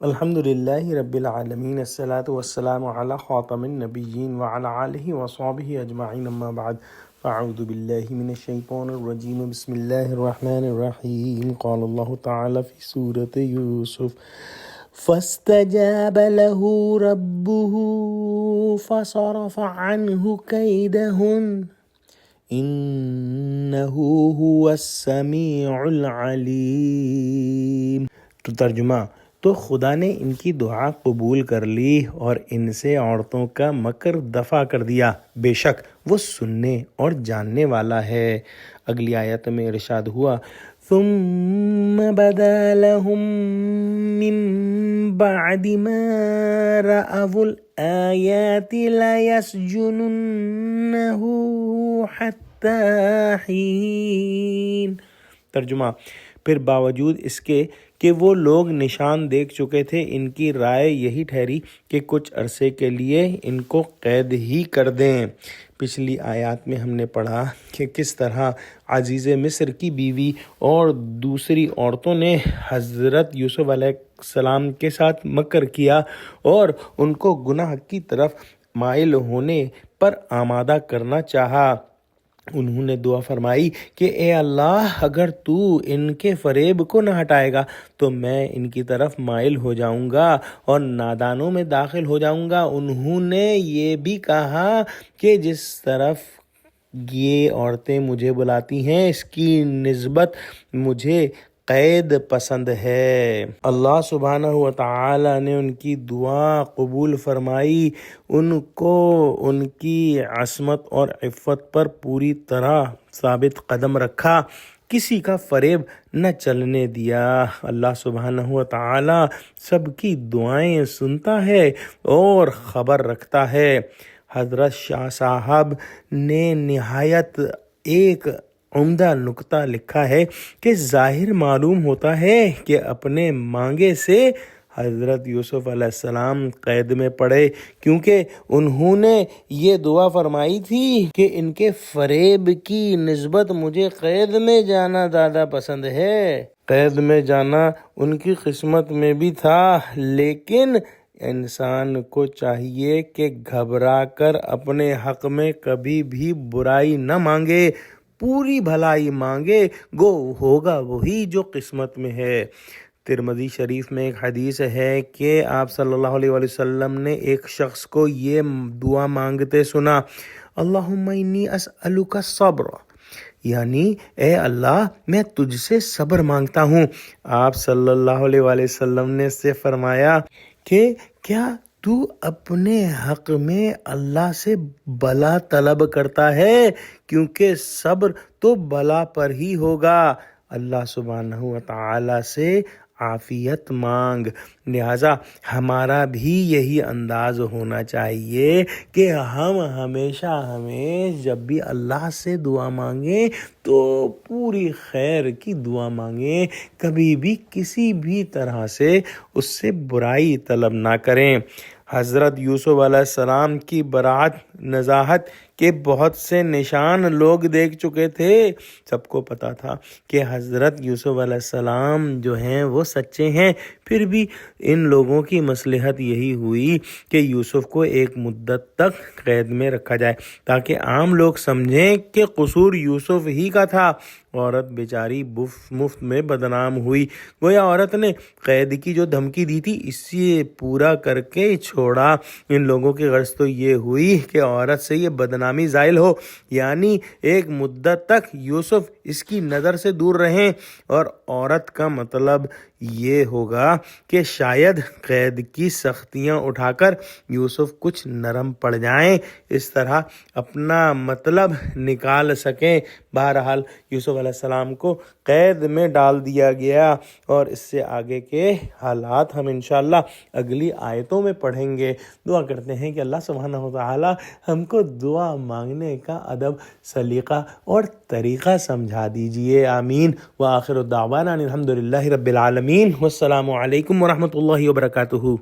الحمد للہ رب العالمین، الصلاۃ والسلام علی خاتم النبیین وعلی آلہ وصحبہ اجمعین، اما بعد فاعوذ باللہ من الشیطان الرجیم، بسم اللہ الرحمن الرحیم۔ قال اللہ تعالی فی سورۃ یوسف فاستجاب له ربه فصرف عنه كيدهن انه هو السمیع العلیم۔ تو ترجمہ: تو خدا نے ان کی دعا قبول کر لی اور ان سے عورتوں کا مکر دفع کر دیا، بے شک وہ سننے اور جاننے والا ہے۔ اگلی آیت میں ارشاد ہوا، ثم بدا لهم من بعد ما رأوا الآیات لیسجننه حتی حین۔ ترجمہ: پھر باوجود اس کے کہ وہ لوگ نشان دیکھ چکے تھے، ان کی رائے یہی ٹھہری کہ کچھ عرصے کے لیے ان کو قید ہی کر دیں۔ پچھلی آیات میں ہم نے پڑھا کہ کس طرح عزیز مصر کی بیوی اور دوسری عورتوں نے حضرت یوسف علیہ السلام کے ساتھ مکر کیا اور ان کو گناہ کی طرف مائل ہونے پر آمادہ کرنا چاہا۔ انہوں نے دعا فرمائی کہ اے اللہ، اگر تو ان کے فریب کو نہ ہٹائے گا تو میں ان کی طرف مائل ہو جاؤں گا اور نادانوں میں داخل ہو جاؤں گا۔ انہوں نے یہ بھی کہا کہ جس طرف یہ عورتیں مجھے بلاتی ہیں اس کی نسبت مجھے قید پسند ہے۔ اللہ سبحانہ و تعالی نے ان کی دعا قبول فرمائی، ان کو ان کی عصمت اور عفت پر پوری طرح ثابت قدم رکھا، کسی کا فریب نہ چلنے دیا۔ اللہ سبحانہ و تعالی سب کی دعائیں سنتا ہے اور خبر رکھتا ہے۔ حضرت شاہ صاحب نے نہایت ایک عمدہ نکتہ لکھا ہے کہ ظاہر معلوم ہوتا ہے کہ اپنے مانگے سے حضرت یوسف علیہ السلام قید میں پڑے، کیونکہ انہوں نے یہ دعا فرمائی تھی کہ ان کے فریب کی نسبت مجھے قید میں جانا زیادہ پسند ہے۔ قید میں جانا ان کی قسمت میں بھی تھا، لیکن انسان کو چاہیے کہ گھبرا کر اپنے حق میں کبھی بھی برائی نہ مانگے، پوری بھلائی مانگے، گو ہوگا وہی جو قسمت میں ہے۔ ترمذی شریف میں ایک حدیث ہے کہ آپ صلی اللہ علیہ وآلہ وسلم نے ایک شخص کو یہ دعا مانگتے سنا، اللہم انی اسألک الصبر، یعنی اے اللہ میں تجھ سے صبر مانگتا ہوں۔ آپ صلی اللہ علیہ وآلہ وسلم نے اس سے فرمایا کہ کیا تو اپنے حق میں اللہ سے بلا طلب کرتا ہے؟ کیونکہ صبر تو بلا پر ہی ہوگا۔ اللہ سبحانہ و تعالی سے عافیت مانگ۔ لہٰذا ہمارا بھی یہی انداز ہونا چاہیے کہ ہم ہمیشہ جب بھی اللہ سے دعا مانگیں تو پوری خیر کی دعا مانگیں، کبھی بھی کسی بھی طرح سے اس سے برائی طلب نہ کریں۔ حضرت یوسف علیہ السلام کی براعت نزاہت کے بہت سے نشان لوگ دیکھ چکے تھے۔ سب کو پتا تھا کہ حضرت یوسف علیہ السلام جو ہیں وہ سچے ہیں، پھر بھی ان لوگوں کی مصلحت یہی ہوئی کہ یوسف کو ایک مدت تک قید میں رکھا جائے تاکہ عام لوگ سمجھیں کہ قصور یوسف ہی کا تھا۔ عورت بیچاری مفت میں بدنام ہوئی، گویا عورت نے قید کی جو دھمکی دی تھی اسے پورا کر کے چھوڑا۔ ان لوگوں کی غرض تو یہ ہوئی کہ عورت سے یہ بدنامی زائل ہو، یعنی ایک مدت تک یوسف اس کی نظر سے دور رہیں، اور عورت کا مطلب یہ ہوگا کہ شاید قید کی سختیاں اٹھا کر یوسف کچھ نرم پڑ جائیں، اس طرح اپنا مطلب نکال سکیں۔ بہرحال یوسف علیہ السلام کو قید میں ڈال دیا گیا، اور اس سے آگے کے حالات ہم انشاءاللہ اگلی آیتوں میں پڑھیں گے۔ دعا کرتے ہیں کہ اللہ سبحانہ و تعالی ہم کو دعا مانگنے کا ادب، سلیقہ اور طریقہ سمجھا دیجیے، آمین۔ وآخر دعوانا الحمد للہ رب العالمین، والسلام علیکم ورحمۃ اللہ وبرکاتہ۔